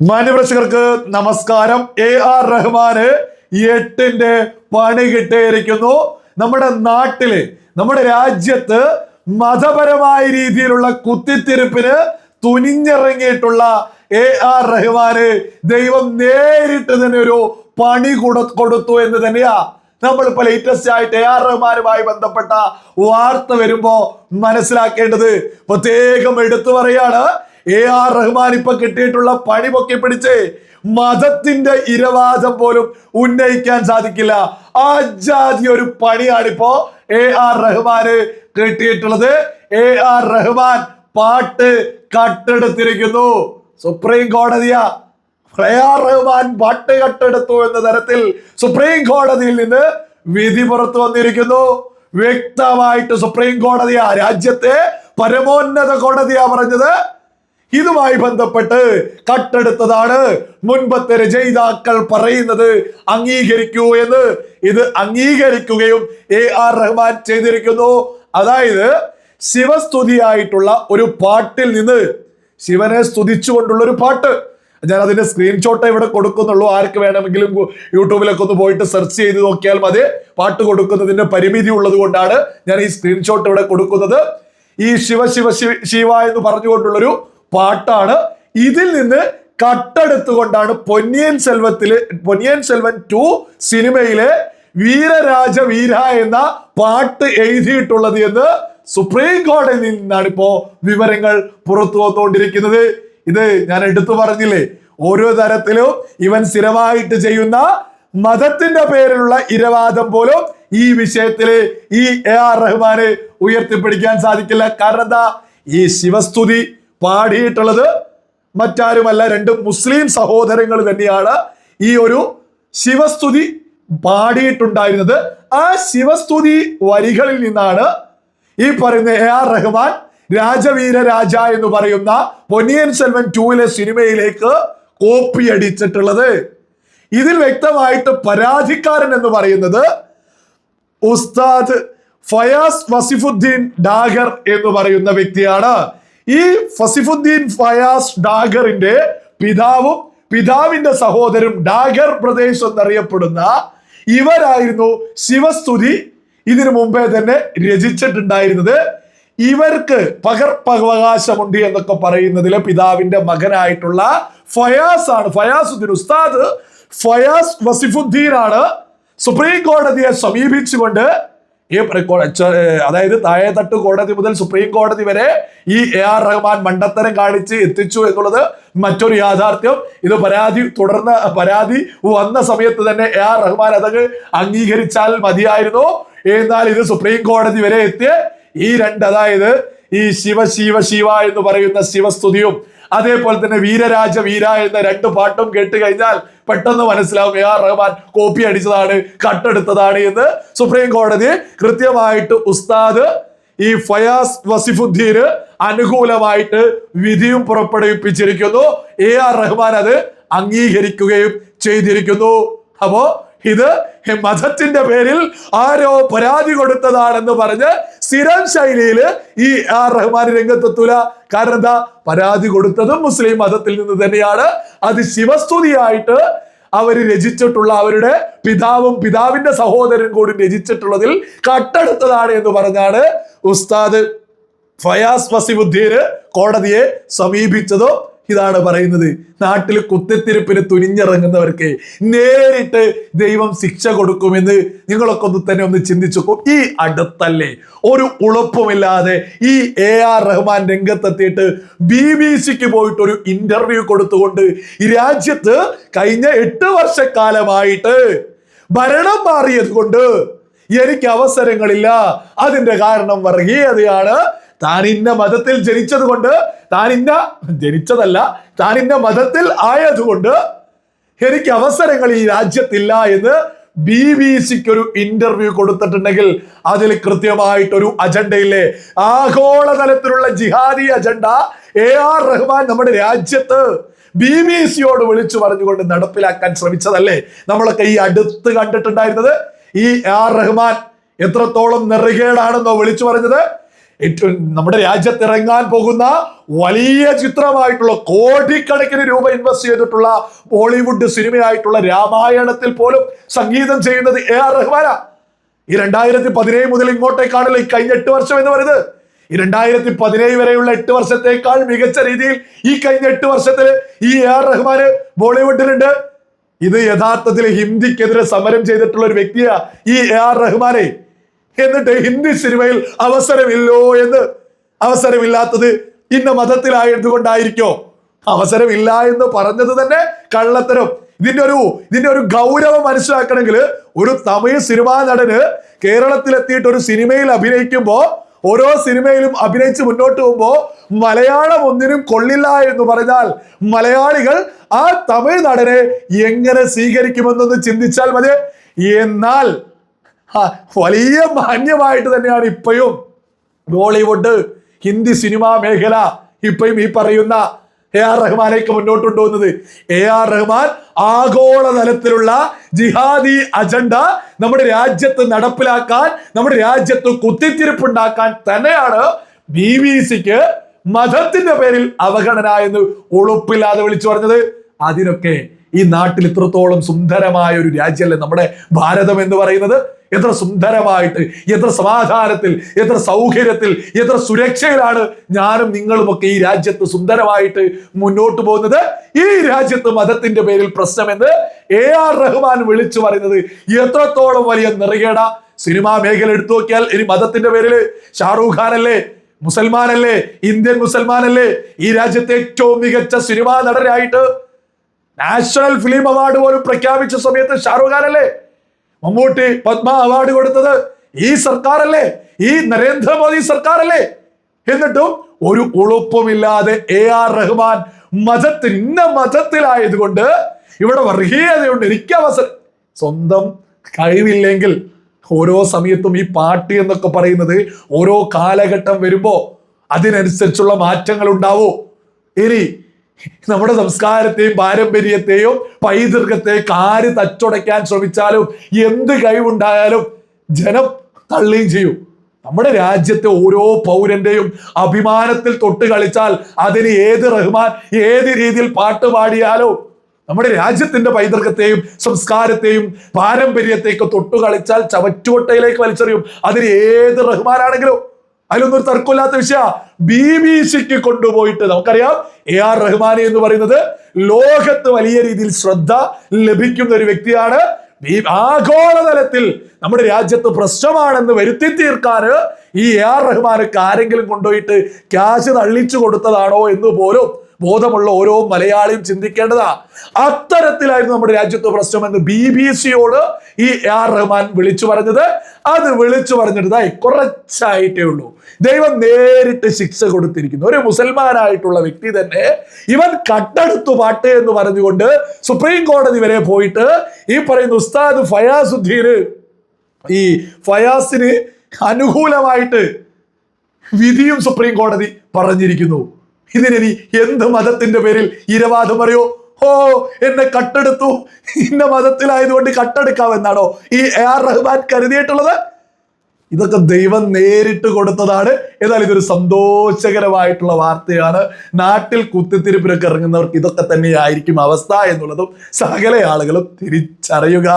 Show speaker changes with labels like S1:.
S1: മാന്യപ്രേക്ഷകർക്ക് നമസ്കാരം. AR റഹ്മാന് 8ന്റെ പണി കിട്ടിയിരിക്കുന്നു. നമ്മുടെ നാട്ടില്, നമ്മുടെ രാജ്യത്ത് മതപരമായ രീതിയിലുള്ള കുത്തിത്തിരിപ്പിന് തുനിഞ്ഞിറങ്ങിയിട്ടുള്ള AR റഹ്മാന് ദൈവം നേരിട്ട് തന്നെ ഒരു പണി കൊടുത്തു എന്ന് തന്നെയാ നമ്മളിപ്പോ ലേറ്റസ്റ്റ് ആയിട്ട് AR റഹ്മാനുമായി ബന്ധപ്പെട്ട വാർത്ത വരുമ്പോ മനസ്സിലാക്കേണ്ടത്. പ്രത്യേകം എടുത്തു പറയാണ്, AR റഹ്മാൻ ഇപ്പൊ കിട്ടിയിട്ടുള്ള പണി പൊക്കി പിടിച്ച് മതത്തിന്റെ ഇരവാദം പോലും ഉന്നയിക്കാൻ സാധിക്കില്ല. ആ ജാതി ഒരു പണിയാണിപ്പോ AR റഹ്മാന് കിട്ടിയിട്ടുള്ളത്. AR റഹ്മാൻ പാട്ട് കട്ടെടുത്തിരിക്കുന്നു. സുപ്രീം കോടതിയാ AR റഹ്മാൻ പാട്ട് കട്ടെടുത്തു എന്ന തരത്തിൽ സുപ്രീം കോടതിയിൽ നിന്ന് വിധി പുറത്തു വന്നിരിക്കുന്നു. വ്യക്തമായിട്ട് സുപ്രീം കോടതിയാ, രാജ്യത്തെ പരമോന്നത കോടതിയാ പറഞ്ഞത് ഇതുമായി ബന്ധപ്പെട്ട് കട്ടെടുത്തതാണ്. മുൻപത്തെ രചയിതാക്കൾ പറയുന്നത് അംഗീകരിക്കൂ എന്ന്. ഇത് അംഗീകരിക്കുകയും AR റഹ്മാൻ ചെയ്തിരിക്കുന്നു. അതായത് ശിവസ്തുതിയായിട്ടുള്ള ഒരു പാട്ടിൽ നിന്ന്, ശിവനെ സ്തുതിച്ചുകൊണ്ടുള്ള ഒരു പാട്ട്, ഞാൻ അതിന്റെ സ്ക്രീൻഷോട്ട് ഇവിടെ കൊടുക്കുന്നുള്ളൂ. ആർക്ക് വേണമെങ്കിലും യൂട്യൂബിലൊക്കെ ഒന്ന് പോയിട്ട് സെർച്ച് ചെയ്ത് നോക്കിയാൽ മതി. പാട്ട് കൊടുക്കുന്നതിന്റെ പരിമിതി ഉള്ളത് കൊണ്ടാണ് ഞാൻ ഈ സ്ക്രീൻഷോട്ട് ഇവിടെ കൊടുക്കുന്നത്. ഈ ശിവ ശിവ ശിവ എന്ന് പറഞ്ഞുകൊണ്ടുള്ളൊരു പാട്ടാണ്. ഇതിൽ നിന്ന് കട്ടെടുത്തുകൊണ്ടാണ് പൊന്നിയിൻ സെൽവൻ 2 സിനിമയിലെ വീരരാജ വീര എന്ന പാട്ട് എഴുതിയിട്ടുള്ളത് എന്ന് സുപ്രീം കോടതിയിൽ നിന്നാണ് ഇപ്പോ വിവരങ്ങൾ പുറത്തു വന്നുകൊണ്ടിരിക്കുന്നത്. ഇത് ഞാൻ എടുത്തു പറഞ്ഞില്ലേ, ഓരോ തരത്തിലും ഇവൻ സ്ഥിരമായിട്ട് ചെയ്യുന്ന മതത്തിന്റെ പേരിലുള്ള ഇരവാദം പോലും ഈ വിഷയത്തില് ഈ AR റഹ്മാന് ഉയർത്തിപ്പിടിക്കാൻ സാധിക്കില്ല. കാരണം എന്താ, ഈ ശിവസ്തുതി പാടിയിട്ടുള്ളത് മറ്റാരുമല്ല, 2 മുസ്ലിം സഹോദരങ്ങൾ തന്നെയാണ് ഈ ഒരു ശിവസ്തുതി പാടിയിട്ടുണ്ടായിരുന്നത്. ആ ശിവസ്തുതി വരികളിൽ നിന്നാണ് ഈ പറയുന്ന AR റഹ്മാൻ രാജവീര രാജ എന്ന് പറയുന്ന പൊന്നിയിൻ സെൽവൻ 2 സിനിമയിലേക്ക് കോപ്പി അടിച്ചിട്ടുള്ളത്. ഇതിൽ വ്യക്തമായിട്ട് പരാതിക്കാരൻ എന്ന് പറയുന്നത് ഉസ്താദ് ഫയാസ് വസിഫുദ്ദീൻ ഡാഗർ എന്ന് പറയുന്ന വ്യക്തിയാണ്. ഈ വസിഫുദ്ദീൻ ഫയാസ് ഡാഗറിന്റെ പിതാവിന്റെ സഹോദരൻ ഡാഗർ പ്രദേശ് എന്നറിയപ്പെടുന്ന ഇവരായിരുന്നു ശിവസ്തുതി ഇതിനു മുമ്പേ തന്നെ രചിച്ചിട്ടുണ്ടായിരുന്നത്. ഇവർക്ക് പകർപ്പവകാശമുണ്ട് എന്നൊക്കെ പറയുന്നതിലെ പിതാവിന്റെ മകനായിട്ടുള്ള ഫയാസ് ആണ്, ഫയാസുദ്ദീൻ, ഉസ്താദ് ഫയാസ് വസിഫുദ്ദീൻ ആണ് സുപ്രീം കോടതിയെ സമീപിച്ചുകൊണ്ട് അതായത് താഴെത്തട്ട് കോടതി മുതൽ സുപ്രീം കോടതി വരെ ഈ AR റഹ്മാൻ മണ്ടത്തരം കാണിച്ച് എത്തിച്ചു എന്നുള്ളത് മറ്റൊരു യാഥാർത്ഥ്യം. ഇത് പരാതി വന്ന സമയത്ത് തന്നെ AR റഹ്മാൻ അതങ്ങ് അംഗീകരിച്ചാൽ മതിയായിരുന്നു. എന്നാൽ ഇത് സുപ്രീം കോടതി വരെ എത്തിയ ഈ 2, അതായത് ഈ ശിവ ശിവ ശിവ എന്ന് പറയുന്ന ശിവസ്തുതിയും അതേപോലെ തന്നെ വീരരാജ വീര എന്ന 2 പാട്ടും കേട്ട് കഴിഞ്ഞാൽ പെട്ടെന്ന് മനസ്സിലാവും AR റഹ്മാൻ കോപ്പി അടിച്ചതാണ്, കട്ടെടുത്തതാണ് എന്ന്. സുപ്രീം കോടതി കൃത്യമായിട്ട് ഉസ്താദ് ഈ ഫയാസ് വസിഫുദ്ദീന് അനുകൂലമായിട്ട് വിധിയും പുറപ്പെടുവിപ്പിച്ചിരിക്കുന്നു. AR റഹ്മാൻ അത് അംഗീകരിക്കുകയും ചെയ്തിരിക്കുന്നു. അപ്പോ ഇത് മതത്തിന്റെ പേരിൽ ആരോ പരാതി കൊടുത്തതാണെന്ന് പറഞ്ഞ് സ്ഥിരം ശൈലിയിൽ ഈ AR റഹ്മാൻ രംഗത്തെത്തൂല. കാരണം എന്താ, പരാതി കൊടുത്തതും മുസ്ലിം മതത്തിൽ നിന്ന് തന്നെയാണ്. അത് ശിവസ്തുതിയായിട്ട് അവര് രചിച്ചിട്ടുള്ള, അവരുടെ പിതാവിന്റെ സഹോദരൻ കൂടി രചിച്ചിട്ടുള്ളതിൽ കട്ടെടുത്തതാണ് എന്ന് പറഞ്ഞാണ് ഉസ്താദ് ഫയാസ് വസിഫുദ്ദീന് കോടതിയെ സമീപിച്ചതോ. ഇതാണ് പറയുന്നത്, നാട്ടിൽ കുത്തിത്തിരിപ്പിന് തുനിഞ്ഞിറങ്ങുന്നവർക്ക് നേരിട്ട് ദൈവം ശിക്ഷ കൊടുക്കുമെന്ന് നിങ്ങളൊക്കെ ഒന്ന് ചിന്തിച്ചു. ഈ അടുത്തല്ലേ ഒരു ഉളപ്പുമില്ലാതെ ഈ AR റഹ്മാൻ രംഗത്തെത്തിയിട്ട് BBC പോയിട്ട് ഒരു ഇന്റർവ്യൂ കൊടുത്തുകൊണ്ട് ഈ രാജ്യത്ത് കഴിഞ്ഞ 8 വർഷക്കാലമായിട്ട് ഭരണം മാറിയത് കൊണ്ട് എനിക്ക് അവസരങ്ങളില്ല, അതിന്റെ കാരണം വർഗീയതയാണ്, താൻ ഇന്ന മതത്തിൽ ജനിച്ചത് കൊണ്ട്, താൻ ഇന്ന മതത്തിൽ ആയതുകൊണ്ട് എനിക്ക് അവസരങ്ങൾ ഈ രാജ്യത്തില്ല എന്ന് BBC ഒരു ഇന്റർവ്യൂ കൊടുത്തിട്ടുണ്ടെങ്കിൽ അതിൽ കൃത്യമായിട്ടൊരു അജണ്ടയില്ലേ, ആഗോളതലത്തിലുള്ള ജിഹാദി അജണ്ട AR റഹ്മാൻ നമ്മുടെ രാജ്യത്ത് BBC വിളിച്ചു പറഞ്ഞുകൊണ്ട് നടപ്പിലാക്കാൻ ശ്രമിച്ചതല്ലേ നമ്മളൊക്കെ ഈ അടുത്ത് കണ്ടിട്ടുണ്ടായിരുന്നത്. ഈ AR റഹ്മാൻ എത്രത്തോളം നെറുകേടാണെന്നോ വിളിച്ചു പറഞ്ഞത്. ഏറ്റവും നമ്മുടെ രാജ്യത്തിറങ്ങാൻ പോകുന്ന വലിയ ചിത്രമായിട്ടുള്ള കോടിക്കണക്കിന് രൂപ ഇൻവെസ്റ്റ് ചെയ്തിട്ടുള്ള ബോളിവുഡ് സിനിമയായിട്ടുള്ള രാമായണത്തിൽ പോലും സംഗീതം ചെയ്യുന്നത് AR റഹ്മാനാ. ഈ 2017 മുതൽ ഇങ്ങോട്ടേക്കാണല്ലോ ഈ കഴിഞ്ഞ 8 വർഷം എന്ന് പറയുന്നത്. ഈ 2017 വരെയുള്ള 8 വർഷത്തേക്കാൾ മികച്ച രീതിയിൽ ഈ കഴിഞ്ഞ 8 വർഷത്തിൽ ഈ AR റഹ്മാന് ബോളിവുഡിലുണ്ട്. ഇത് യഥാർത്ഥത്തിൽ ഹിന്ദിക്കെതിരെ സമരം ചെയ്തിട്ടുള്ള ഒരു വ്യക്തിയാ ഈ AR റഹ്മാനെ. എന്നിട്ട് ഹിന്ദി സിനിമയിൽ അവസരമില്ലോ എന്ന്. അവസരമില്ലാത്തത് ഇന്ന മതത്തിലായതുകൊണ്ടായിരിക്കോ? അവസരമില്ല എന്ന് പറഞ്ഞത് തന്നെ കള്ളത്തരം. ഇതിന്റെ ഒരു ഗൗരവം മനസ്സിലാക്കണമെങ്കിൽ ഒരു തമിഴ് സിനിമാ നടന് കേരളത്തിലെത്തിയിട്ട് ഒരു സിനിമയിൽ അഭിനയിക്കുമ്പോ ഓരോ സിനിമയിലും അഭിനയിച്ച് മുന്നോട്ട് പോകുമ്പോ മലയാളം ഒന്നിനും കൊള്ളില്ല എന്ന് പറഞ്ഞാൽ മലയാളികൾ ആ തമിഴ് നടനെ എങ്ങനെ സ്വീകരിക്കുമെന്നൊന്ന് ചിന്തിച്ചാൽ മതി. എന്നാൽ വലിയ മാന്യമായിട്ട് തന്നെയാണ് ഇപ്പോഴും ബോളിവുഡ് ഹിന്ദി സിനിമാ മേഖല ഇപ്പോഴും ഈ പറയുന്ന AR റഹ്മാനേക്ക് മുന്നോട്ട് കൊണ്ടുപോകുന്നത്. AR റഹ്മാൻ ആഗോള തലത്തിലുള്ള ജിഹാദി അജണ്ട നമ്മുടെ രാജ്യത്ത് നടപ്പിലാക്കാൻ, നമ്മുടെ രാജ്യത്ത് കുത്തിത്തിരിപ്പുണ്ടാക്കാൻ തന്നെയാണ് BBC-ക്ക് മതത്തിന്റെ പേരിൽ അവഗണന എന്ന് ഉളുപ്പില്ലാതെ വിളിച്ചു പറഞ്ഞത്. അതിനൊക്കെ ഈ നാട്ടിൽ ഇത്രത്തോളം സുന്ദരമായ ഒരു രാജ്യമല്ലേ നമ്മുടെ ഭാരതം എന്ന് പറയുന്നത്. എത്ര സുന്ദരമായിട്ട്, എത്ര സമാധാനത്തിൽ, എത്ര സൗകര്യത്തിൽ, എത്ര സുരക്ഷയിലാണ് ഞാനും നിങ്ങളുമൊക്കെ ഈ രാജ്യത്ത് സുന്ദരമായിട്ട് മുന്നോട്ട് പോകുന്നത്. ഈ രാജ്യത്ത് മതത്തിന്റെ പേരിൽ പ്രശ്നമെന്ന് AR റഹ്മാൻ വിളിച്ചു പറയുന്നത് എത്രത്തോളം വലിയ നിറകേട. സിനിമാ മേഖല എടുത്തു നോക്കിയാൽ ഇനി മതത്തിന്റെ പേരിൽ ഷാറൂഖ് ഖാൻ അല്ലേ, മുസൽമാനല്ലേ, ഇന്ത്യൻ മുസൽമാനല്ലേ, ഈ രാജ്യത്തെ ഏറ്റവും മികച്ച സിനിമാ നടനായിട്ട് നാഷണൽ ഫിലിം അവാർഡ് പോലും പ്രഖ്യാപിച്ച സമയത്ത് ഷാറൂഖ് ഖാൻ അല്ലേ. മമ്മൂട്ടി പത്മ അവാർഡ് കൊടുത്തത് ഈ സർക്കാരല്ലേ, ഈ നരേന്ദ്രമോദി സർക്കാരല്ലേ. എന്നിട്ടും ഒരു ഉളുപ്പുമില്ലാതെ AR റഹ്മാൻ ഇന്ന മതത്തിലായതുകൊണ്ട്, ഇവിടെ വർഗീയതയുണ്ട്, എനിക്ക് അവസരം. സ്വന്തം കഴിവില്ലെങ്കിൽ ഓരോ സമയത്തും ഈ പാർട്ടി എന്നൊക്കെ പറയുന്നത് ഓരോ കാലഘട്ടം വരുമ്പോ അതിനനുസരിച്ചുള്ള മാറ്റങ്ങൾ ഉണ്ടാവൂ. ഇനി നമ്മുടെ സംസ്കാരത്തെയും പാരമ്പര്യത്തെയും പൈതൃകത്തെയും ആര് തച്ചുടയ്ക്കാൻ ശ്രമിച്ചാലും എന്ത് കഴിവുണ്ടായാലും ജനം തള്ളുകയും ചെയ്യും. നമ്മുടെ രാജ്യത്തെ ഓരോ പൗരന്റെയും അഭിമാനത്തിൽ തൊട്ട് കളിച്ചാൽ അതിന് ഏത് റഹ്മാൻ ഏത് രീതിയിൽ പാട്ട് പാടിയാലോ നമ്മുടെ രാജ്യത്തിന്റെ പൈതൃകത്തെയും സംസ്കാരത്തെയും പാരമ്പര്യത്തെയൊക്കെ തൊട്ടു കളിച്ചാൽ ചവറ്റുകൊട്ടയിലേക്ക് വലിച്ചെറിയും. അതിന് ഏത് റഹ്മാനാണെങ്കിലും. അതിലൊന്നും ഒരു തർക്കമില്ലാത്ത വിഷയ. BBC-ക്ക് കൊണ്ടുപോയിട്ട് നമുക്കറിയാം AR റഹ്മാൻ എന്ന് പറയുന്നത് ലോകത്ത് വലിയ രീതിയിൽ ശ്രദ്ധ ലഭിക്കുന്ന ഒരു വ്യക്തിയാണ്. ആഗോളതലത്തിൽ നമ്മുടെ രാജ്യത്ത് പ്രശ്നമാണെന്ന് വരുത്തി തീർക്കാന് ഈ AR റഹ്മാനൊക്കെ ആരെങ്കിലും കൊണ്ടുപോയിട്ട് ക്യാഷ് തള്ളിച്ചു കൊടുത്തതാണോ എന്ന് പോലും ബോധമുള്ള ഓരോ മലയാളിയും ചിന്തിക്കേണ്ടതാ. അത്തരത്തിലായിരുന്നു നമ്മുടെ രാജ്യത്ത് പ്രശ്നമെന്ന് BBC-യോട് ഈ AR റഹ്മാൻ വിളിച്ചു പറഞ്ഞത്. അത് വിളിച്ചു പറഞ്ഞിട്ട് കുറച്ചായിട്ടേ ഉള്ളൂ ദൈവം നേരിട്ട് ശിക്ഷ കൊടുത്തിരിക്കുന്നു. ഒരു മുസൽമാനായിട്ടുള്ള വ്യക്തി തന്നെ ഇവൻ കട്ടെടുത്തു പാട്ട് എന്ന് പറഞ്ഞുകൊണ്ട് സുപ്രീം കോടതി വരെ പോയിട്ട് ഈ പറയുന്ന ഉസ്താദ് ഫയാസുദ്ദീന്, ഈ ഫയാസിന് അനുകൂലമായിട്ട് വിധിയും സുപ്രീം കോടതി പറഞ്ഞിരിക്കുന്നു. ഇതിനി എന്ത് മതത്തിന്റെ പേരിൽ ഇരവാദം പറയോ? എന്നെ കട്ടെടുത്തു, ഇന്ന മതത്തിലായതുകൊണ്ട് കട്ടെടുക്കാമെന്നാണോ ഈ AR റഹ്മാൻ കരുതിയിട്ടുള്ളത്? ഇതൊക്കെ ദൈവം നേരിട്ട് കൊടുത്തതാണ്. എന്നാൽ ഇതൊരു സന്തോഷകരമായിട്ടുള്ള വാർത്തയാണ്. നാട്ടിൽ കുത്തിത്തിരിപ്പിനൊക്കെ ഇറങ്ങുന്നവർക്ക് ഇതൊക്കെ തന്നെയായിരിക്കും അവസ്ഥ എന്നുള്ളതും സകല ആളുകളും തിരിച്ചറിയുക.